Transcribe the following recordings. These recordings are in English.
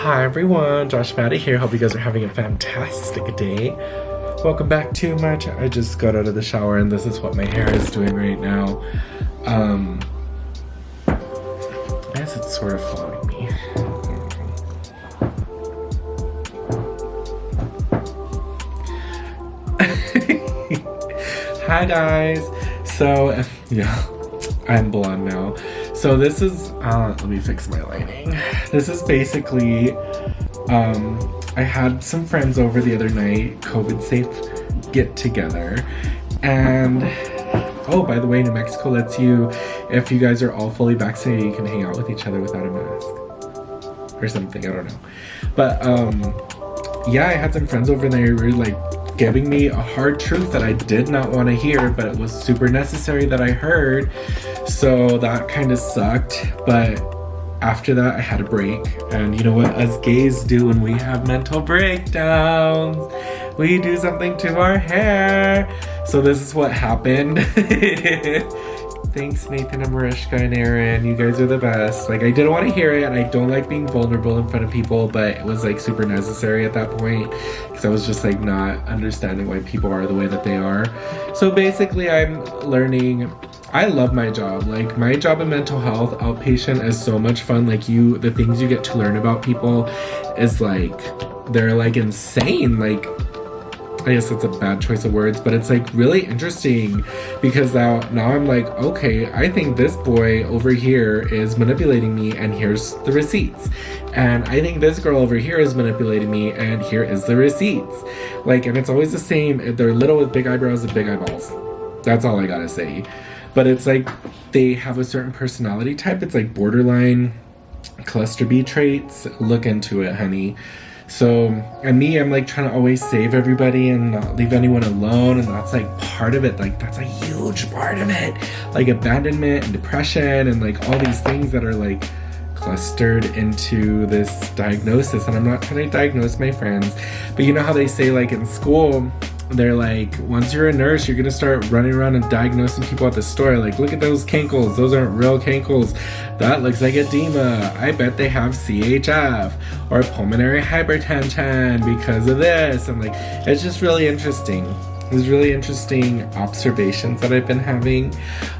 Hi everyone, Josh Maddie here. Hope you guys are having a fantastic day. Welcome back to my channel. I just got out of the shower and this is what my hair is doing right now. I guess it's sort of following me. Hi guys. So, yeah, I'm blonde now. So this is, let me fix my lighting. This is basically, I had some friends over the other night, COVID safe get together. And, oh, by the way, New Mexico lets you, if you guys are all fully vaccinated, you can hang out with each other without a mask. Or something, I don't know. But, yeah, I had some friends over there who were like, giving me a hard truth that I did not want to hear, but it was super necessary that I heard. So that kind of sucked. But after that, I had a break. And you know what us gays do when we have mental breakdowns? We do something to our hair. So this is what happened. Thanks, Nathan and Mariska and Aaron. You guys are the best. Like, I didn't want to hear it, and I don't like being vulnerable in front of people, but it was like super necessary at that point because I was just like not understanding why people are the way that they are. So basically, I'm learning. I love my job. Like, my job in mental health, outpatient, is so much fun. Like, the things you get to learn about people is like, they're like insane. Like, I guess that's a bad choice of words, but it's like really interesting because now I'm like, okay, I think this boy over here is manipulating me and here's the receipts. And I think this girl over here is manipulating me and here is the receipts. Like, and it's always the same. They're little with big eyebrows and big eyeballs. That's all I gotta say. But it's like they have a certain personality type. It's like borderline cluster B traits. Look into it, honey. So, and me, I'm like trying to always save everybody and not leave anyone alone, and that's like part of it. Like, that's a huge part of it. Like abandonment and depression and like all these things that are like clustered into this diagnosis. And I'm not trying to diagnose my friends, but you know how they say like in school, they're like, once you're a nurse, you're gonna start running around and diagnosing people at the store. Like, look at those cankles. Those aren't real cankles. That looks like edema. I bet they have CHF or pulmonary hypertension because of this. And like, it's just really interesting. There's really interesting observations that I've been having.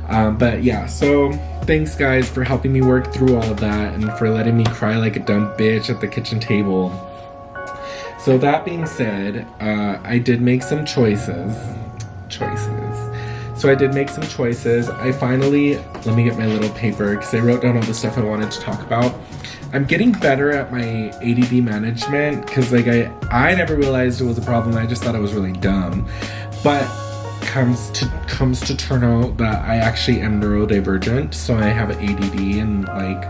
But yeah, so thanks guys for helping me work through all of that and for letting me cry like a dumb bitch at the kitchen table. So that being said, I did make some choices. So I did make some choices. I finally, let me get my little paper because I wrote down all the stuff I wanted to talk about. I'm getting better at my ADD management because like I never realized it was a problem. I just thought I was really dumb. But comes to turn out that I actually am neurodivergent. So I have ADD and like,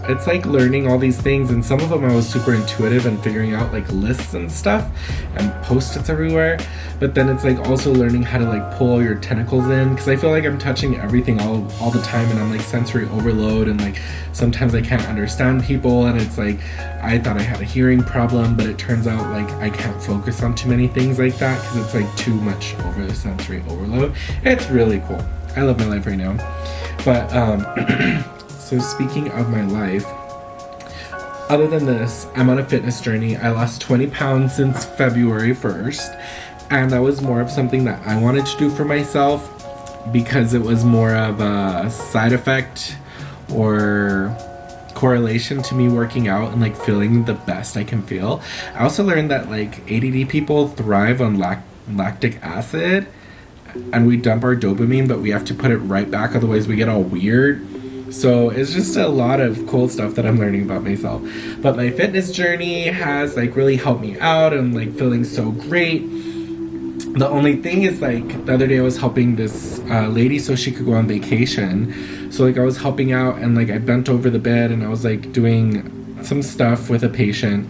it's like learning all these things, and some of them I was super intuitive and figuring out like lists and stuff and post-its everywhere, but then it's like also learning how to like pull all your tentacles in because I feel like I'm touching everything all the time and I'm like sensory overload, and like sometimes I can't understand people, and it's like I thought I had a hearing problem, but it turns out like I can't focus on too many things like that because it's like too much over the sensory overload. It's really cool. I love my life right now. But so speaking of my life, other than this, I'm on a fitness journey. I lost 20 pounds since February 1st, and that was more of something that I wanted to do for myself because it was more of a side effect or correlation to me working out and like feeling the best I can feel. I also learned that like ADD people thrive on lactic acid, and we dump our dopamine, but we have to put it right back, otherwise we get all weird. So it's just a lot of cool stuff that I'm learning about myself. But my fitness journey has like really helped me out and like feeling so great. The only thing is like the other day I was helping this lady so she could go on vacation. So like I was helping out and like I bent over the bed and I was like doing some stuff with a patient,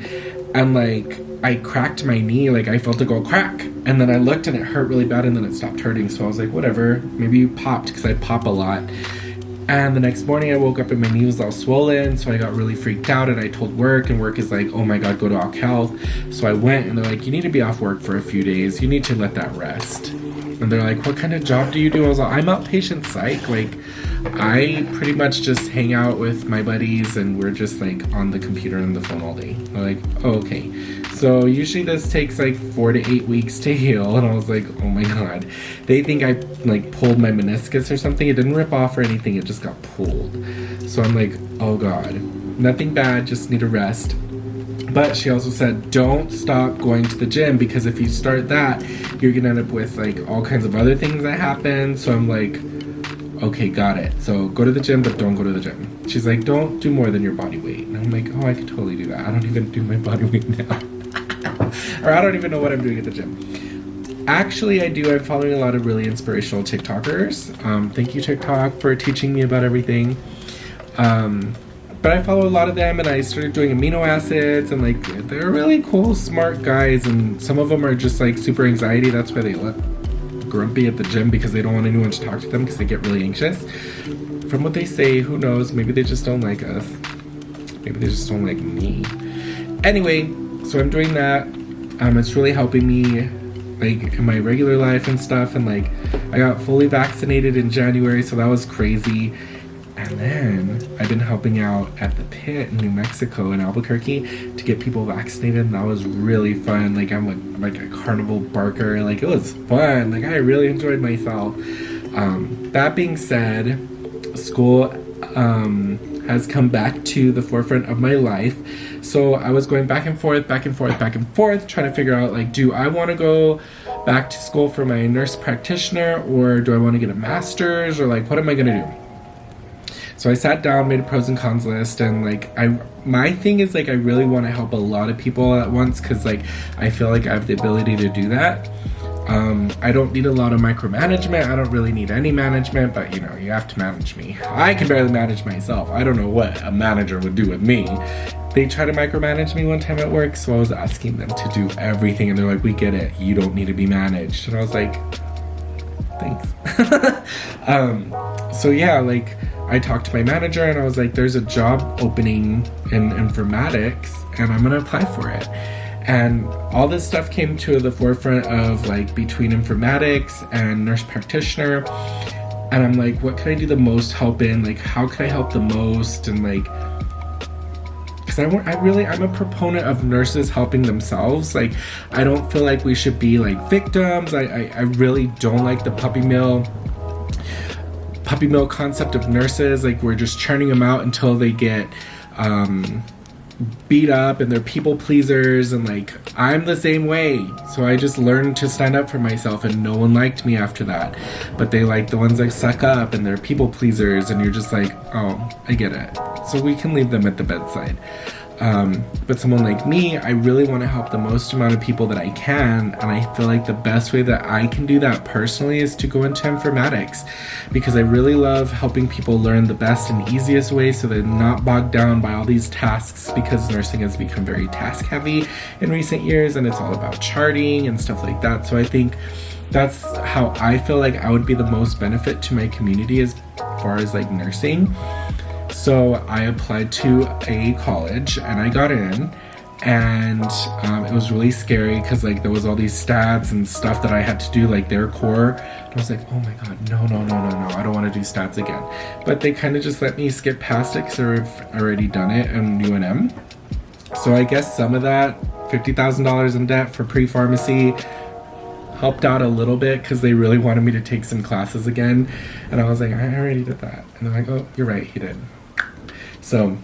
and like I cracked my knee. Like I felt it go crack, and then I looked and it hurt really bad, and then it stopped hurting. So I was like, whatever, maybe you popped, because I pop a lot. And the next morning I woke up and my knee was all swollen, so I got really freaked out, and I told work, and work is like, oh my god, go to Ock Health. So I went and they're like, you need to be off work for a few days, you need to let that rest. And they're like, what kind of job do you do? I was like, I'm outpatient psych, like I pretty much just hang out with my buddies and we're just like on the computer and the phone all day. They're like, oh, okay. So usually this takes like 4 to 8 weeks to heal. And I was like, oh my God. They think I like pulled my meniscus or something. It didn't rip off or anything. It just got pulled. So I'm like, oh God, nothing bad. Just need a rest. But she also said, don't stop going to the gym, because if you start that, you're gonna end up with like all kinds of other things that happen. So I'm like, okay, got it. So go to the gym, but don't go to the gym. She's like, don't do more than your body weight. And I'm like, oh, I could totally do that. I don't even do my body weight now. Or I don't even know what I'm doing at the gym. Actually, I do. I'm following a lot of really inspirational TikTokers. Thank you, TikTok, for teaching me about everything. But I follow a lot of them, and I started doing amino acids, and like they're really cool, smart guys, and some of them are just like super anxiety. That's why they look grumpy at the gym, because they don't want anyone to talk to them because they get really anxious. From what they say, who knows? Maybe they just don't like us. Maybe they just don't like me. Anyway, so I'm doing that. It's really helping me like in my regular life and stuff, and like I got fully vaccinated in January, so that was crazy. And then I've been helping out at the pit in New Mexico in Albuquerque to get people vaccinated, and that was really fun. Like I'm like a carnival barker. Like it was fun. Like I really enjoyed myself. That being said, school has come back to the forefront of my life. So I was going back and forth, trying to figure out like, do I want to go back to school for my nurse practitioner, or do I want to get a master's, or like what am I gonna do? So I sat down, made a pros and cons list, and like my thing is like I really want to help a lot of people at once, because like I feel like I have the ability to do that. I don't need a lot of micromanagement. I don't really need any management, but you know, you have to manage me. I can barely manage myself. I don't know what a manager would do with me. They tried to micromanage me one time at work, so I was asking them to do everything, and they're like, we get it, you don't need to be managed. And I was like, thanks. So yeah, like I talked to my manager and I was like, there's a job opening in informatics and I'm gonna apply for it. And all this stuff came to the forefront of like between informatics and nurse practitioner. And I'm like, what can I do the most help in? Like, how can I help the most? And like, because I'm a proponent of nurses helping themselves. Like, I don't feel like we should be like victims. I really don't like the puppy mill concept of nurses. Like, we're just churning them out until they get beat up and they're people pleasers, and like I'm the same way. So I just learned to stand up for myself, and no one liked me after that. But they like the ones that suck up and they're people pleasers, and you're just like, oh, I get it. So we can leave them at the bedside. But someone like me, I really want to help the most amount of people that I can, and I feel like the best way that I can do that personally is to go into informatics, because I really love helping people learn the best and easiest way so they're not bogged down by all these tasks, because nursing has become very task heavy in recent years, and it's all about charting and stuff like that. So I think that's how I feel like I would be the most benefit to my community as far as like nursing. So I applied to a college and I got in, and it was really scary because like there was all these stats and stuff that I had to do, like their core. And I was like, oh my god, no, I don't want to do stats again. But they kind of just let me skip past it because I've already done it in UNM. So I guess some of that $50,000 in debt for pre-pharmacy helped out a little bit, because they really wanted me to take some classes again. And I was like, I already did that. And they're like, oh, you're right, he did. So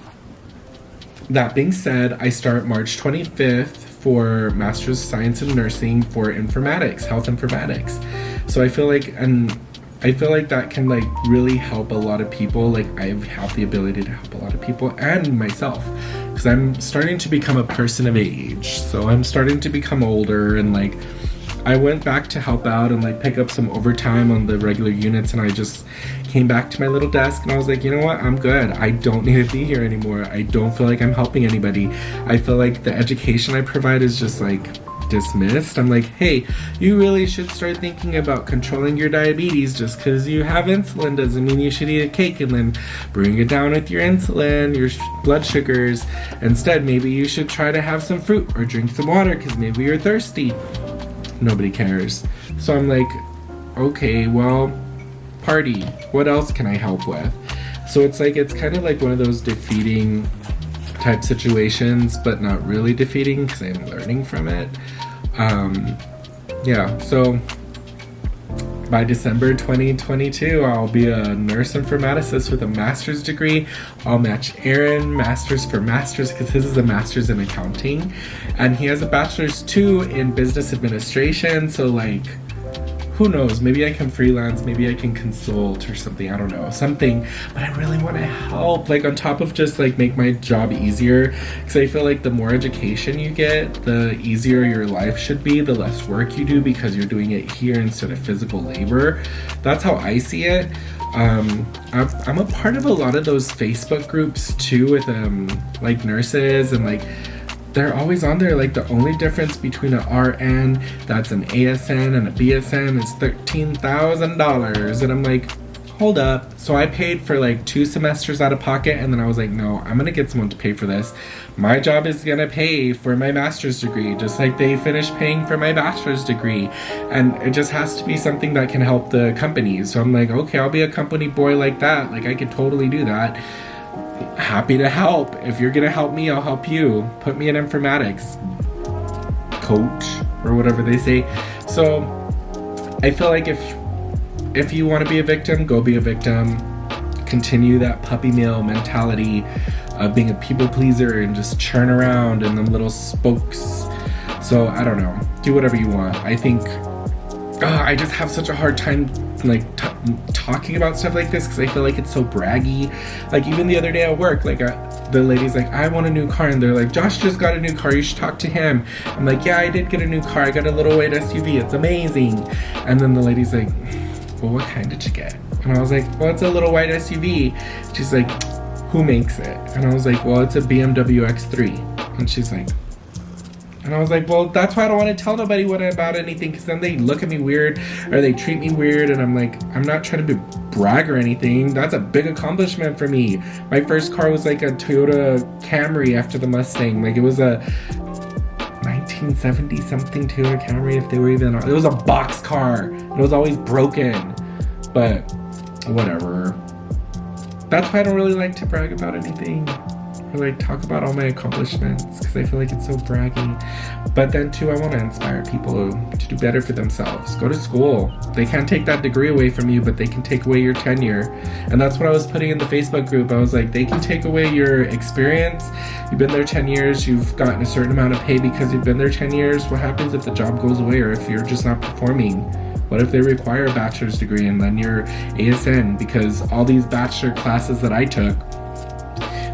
that being said, I start March 25th for Master's of Science in Nursing for informatics, health informatics. So I feel like that can like really help a lot of people. Like I have the ability to help a lot of people and myself, because I'm starting to become a person of age. So I'm starting to become older, and like I went back to help out and like pick up some overtime on the regular units, and I just came back to my little desk and I was like, you know what, I'm good. I don't need to be here anymore. I don't feel like I'm helping anybody. I feel like the education I provide is just like dismissed. I'm like, hey, you really should start thinking about controlling your diabetes. Just because you have insulin doesn't mean you should eat a cake and then bring it down with your insulin, your blood sugars. Instead, maybe you should try to have some fruit or drink some water because maybe you're thirsty. Nobody cares. So I'm like, okay, well, party. What else can I help with? So it's like, it's kind of like one of those defeating type situations, but not really defeating because I'm learning from it. Yeah, so by December 2022, I'll be a nurse informaticist with a master's degree. I'll match Aaron, masters for masters, because his is a master's in accounting. And he has a bachelor's too in business administration. So like, who knows, maybe I can freelance, maybe I can consult or something, I don't know, something. But I really want to help, like on top of just like make my job easier, because I feel like the more education you get, the easier your life should be, the less work you do because you're doing it here instead of physical labor. That's how I see it. I'm a part of a lot of those Facebook groups too with like nurses, and like they're always on there. Like the only difference between an RN that's an ASN and a BSN is $13,000, and I'm like, hold up. So I paid for like 2 semesters out of pocket, and then I was like, no, I'm gonna get someone to pay for this. My job is gonna pay for my master's degree, just like they finished paying for my bachelor's degree, and it just has to be something that can help the company. So I'm like, okay, I'll be a company boy like that. Like I could totally do that. Happy to help. If you're gonna help me, I'll help you. Put me in informatics, coach, or whatever they say. So I feel like if you want to be a victim, go be a victim. Continue that puppy mill mentality of being a people pleaser and just churn around in them little spokes. So I don't know, do whatever you want. I think I just have such a hard time like talking about stuff like this because I feel like it's so braggy. Like even the other day at work, like the lady's like, I want a new car, and they're like, Josh just got a new car, you should talk to him. I'm like, yeah, I did get a new car, I got a little white SUV, it's amazing. And then the lady's like, well, what kind did you get? And I was like, well, it's a little white SUV. She's like, who makes it? And I was like, well, it's a BMW X3. And she's like, and I was like, well, that's why I don't want to tell nobody about anything, because then they look at me weird or they treat me weird. And I'm like, I'm not trying to brag or anything. That's a big accomplishment for me. My first car was like a Toyota Camry after the Mustang. Like it was a 1970 something Toyota Camry, if they were even. It was a box car. It was always broken. But whatever. That's why I don't really like to brag about anything. Or like talk about all my accomplishments, because I feel like it's so braggy. But then too, I want to inspire people to do better for themselves. Go to school. They can't take that degree away from you, but they can take away your tenure. And that's what I was putting in the Facebook group. I was like, they can take away your experience. You've been there 10 years. You've gotten a certain amount of pay because you've been there 10 years. What happens if the job goes away, or if you're just not performing? What if they require a bachelor's degree and then you're ASN? Because all these bachelor classes that I took,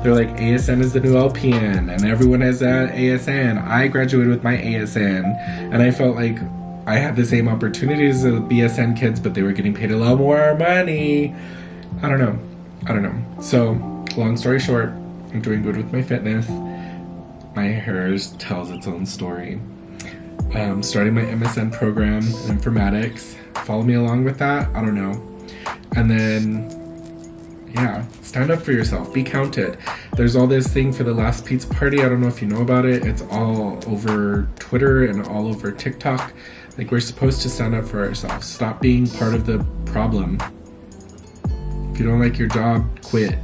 they're like, ASN is the new LPN, and everyone has an ASN. I graduated with my ASN, and I felt like I had the same opportunities as the BSN kids, but they were getting paid a lot more money. I don't know. So, long story short, I'm doing good with my fitness. My hair tells its own story. Starting my MSN program in informatics. Follow me along with that. I don't know. And then, yeah, stand up for yourself. Be counted. There's all this thing for the last pizza party. I don't know if you know about it. It's all over Twitter and all over TikTok. Like, we're supposed to stand up for ourselves. Stop being part of the problem. If you don't like your job, quit.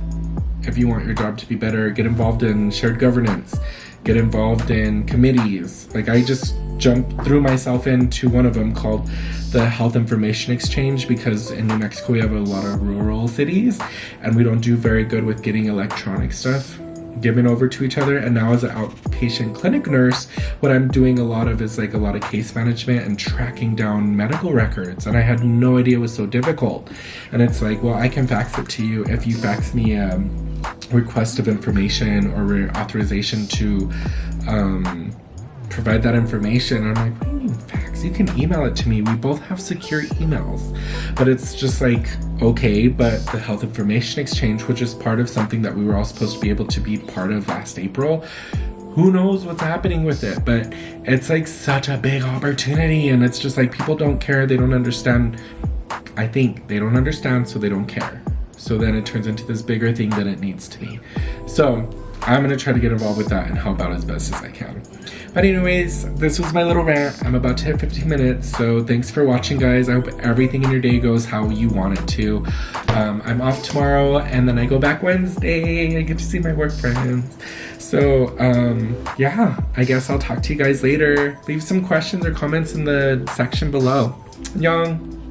If you want your job to be better, get involved in shared governance. Get involved in committees. Like, I just jumped threw myself into one of them called the Health Information Exchange, because in New Mexico we have a lot of rural cities and we don't do very good with getting electronic stuff given over to each other. And now as an outpatient clinic nurse, what I'm doing a lot of is like a lot of case management and tracking down medical records, and I had no idea it was so difficult. And it's like, well, I can fax it to you if you fax me a request of information or authorization to provide that information. And I'm like, what do you mean fax? You can email it to me. We both have secure emails. But it's just like, okay, but the Health Information Exchange, which is part of something that we were all supposed to be able to be part of last April, who knows what's happening with it? But it's like such a big opportunity, and it's just like people don't care, they don't understand. I think they don't understand, so they don't care. So then it turns into this bigger thing than it needs to be. So I'm gonna try to get involved with that and help out as best as I can. But anyways, this was my little rant. I'm about to hit 15 minutes, so thanks for watching, guys. I hope everything in your day goes how you want it to. I'm off tomorrow, and then I go back Wednesday. I get to see my work friends. So, yeah, I guess I'll talk to you guys later. Leave some questions or comments in the section below. Annyeong!